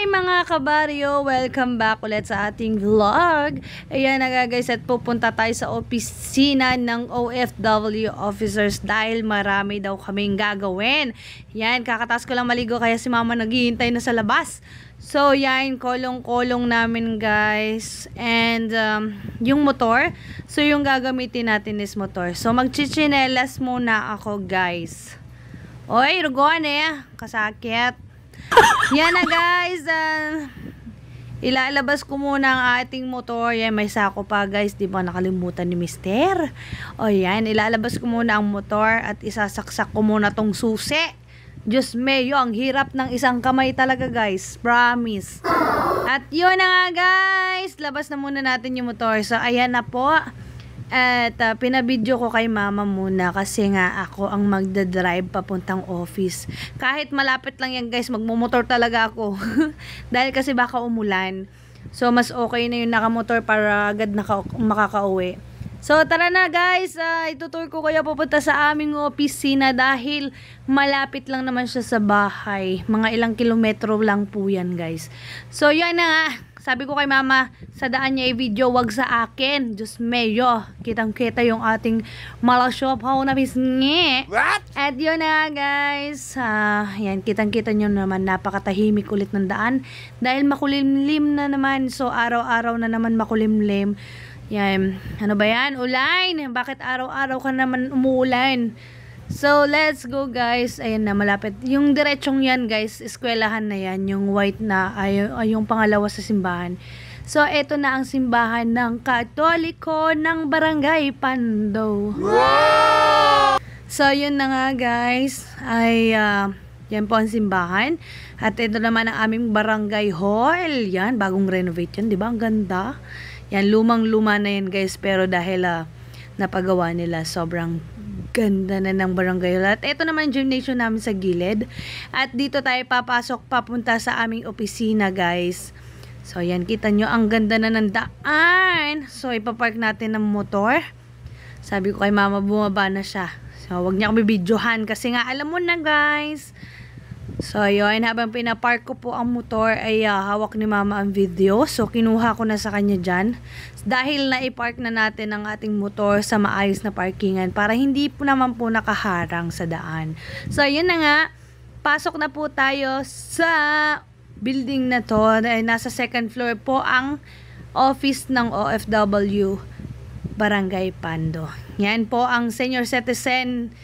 Hi mga kabaryo! Welcome back ulit sa ating vlog. Ayan na nga guys, at pupunta tayo sa opisina ng OFW officers dahil marami daw kaming gagawin. Yan, kakataas ko lang maligo kaya si mama naghihintay na sa labas. So yan, kolong-kolong namin guys. And yung motor, so yung gagamitin natin is motor. So magchichinelas muna ako guys. Oy, rugon kasakit. Yan na guys, ilalabas ko muna ang ating motor. Yan, may sako pa guys, di ba nakalimutan ni mister. O yan, ilalabas ko muna ang motor at isasaksak ko muna tong susi. Diyos meyo, ang hirap ng isang kamay talaga guys, promise. At yun na nga guys, labas na muna natin yung motor. So ayan na po. At pinabidyo ko kay mama muna kasi nga ako ang magdadrive papuntang office. Kahit malapit lang yan guys, magmumotor talaga ako. Dahil kasi baka umulan. So mas okay na yung nakamotor para agad makakauwi. So tara na guys, itutur ko kayo pupunta sa aming opisina dahil malapit lang naman siya sa bahay. Mga ilang kilometro lang po yan guys. So yan na nga. Sabi ko kay mama, sa daan niya i-video, wag sa akin. Diyos meyo, kitang-kita yung ating malasyopaw na pisngi. What? At yun na guys. Yan, kitang-kita nyo naman, napakatahimik ulit ng daan. Dahil makulimlim na naman, so araw-araw na naman makulimlim. Yan, ano ba yan? Ulan! Bakit araw-araw ka naman umuulan? So, let's go guys. Ayan na, malapit. Yung diretsong yan guys, eskwelahan na yan. Yung white na, ay yung pangalawa sa simbahan. So, eto na ang simbahan ng Katoliko ng Barangay Pando. Wow! So, yun na nga guys. Ay, yan po ang simbahan. At ito naman ang aming barangay hall. Yan, bagong renovate yan. Diba? Ang ganda. Yan, lumang-luma na yan guys. Pero dahil napagawa nila, sobrang ganda na ng barangay hall. At ito naman gymnasium namin sa gilid. At dito tayo papasok papunta sa aming opisina guys. So yan, kita nyo ang ganda na ng daan. So ipapark natin ng motor. Sabi ko kay mama, bumaba na siya. So wag niya kami videohan kasi nga alam mo na guys. So yun, habang pinapark ko po ang motor ay hawak ni mama ang video. So kinuha ko na sa kanya dyan. Dahil na-park na natin ang ating motor sa maayos na parkingan para hindi po naman po nakaharang sa daan. So yun na nga, pasok na po tayo sa building na to. Nasa second floor po ang office ng OFW Barangay Pando. Yan po ang senior citizen.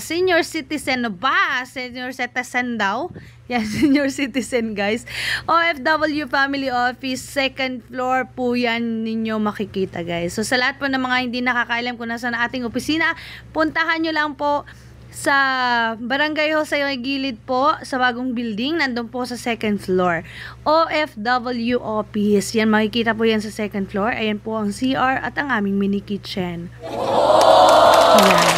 Senior citizen ba? Senior citizen daw. Yan, senior citizen guys. OFW Family Office, second floor po yan ninyo makikita guys. So sa lahat po ng mga hindi nakakaalam kung nasa na ating opisina, puntahan nyo lang po sa barangay ho sa gilid po, sa bagong building, nandun po sa second floor. OFW Office. Yan, makikita po yan sa second floor. Ayan po ang CR at ang aming mini kitchen. Ayan.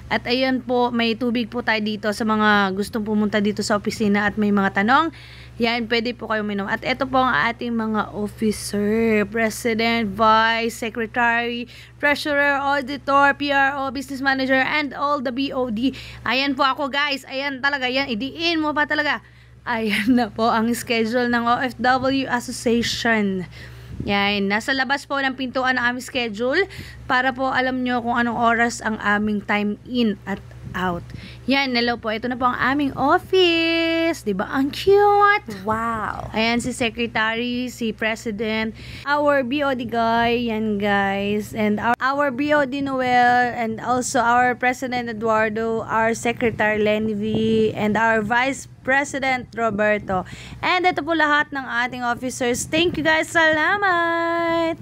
At ayun po, may tubig po tayo dito sa mga gustong pumunta dito sa opisina at may mga tanong. Yan, pwede po kayo minom. At ito po ang ating mga officer, president, vice, secretary, treasurer, auditor, PRO, business manager, and all the BOD. Ayan po ako guys. Ayan talaga, yan. Idiin mo pa talaga. Ayan na po ang schedule ng OFW Association. Yan, nasa labas po ng pintuan ang aming schedule para po alam nyo kung anong oras ang aming time in at out. Yan, hello po. Ito na po ang aming office. Diba? Ang cute. Wow. Ayan, si secretary, si president, our BOD guy, yan guys, and our BOD Noel, and also our president Eduardo, our secretary Lenny V, and our vice president Roberto. And ito po lahat ng ating officers. Thank you guys. Salamat!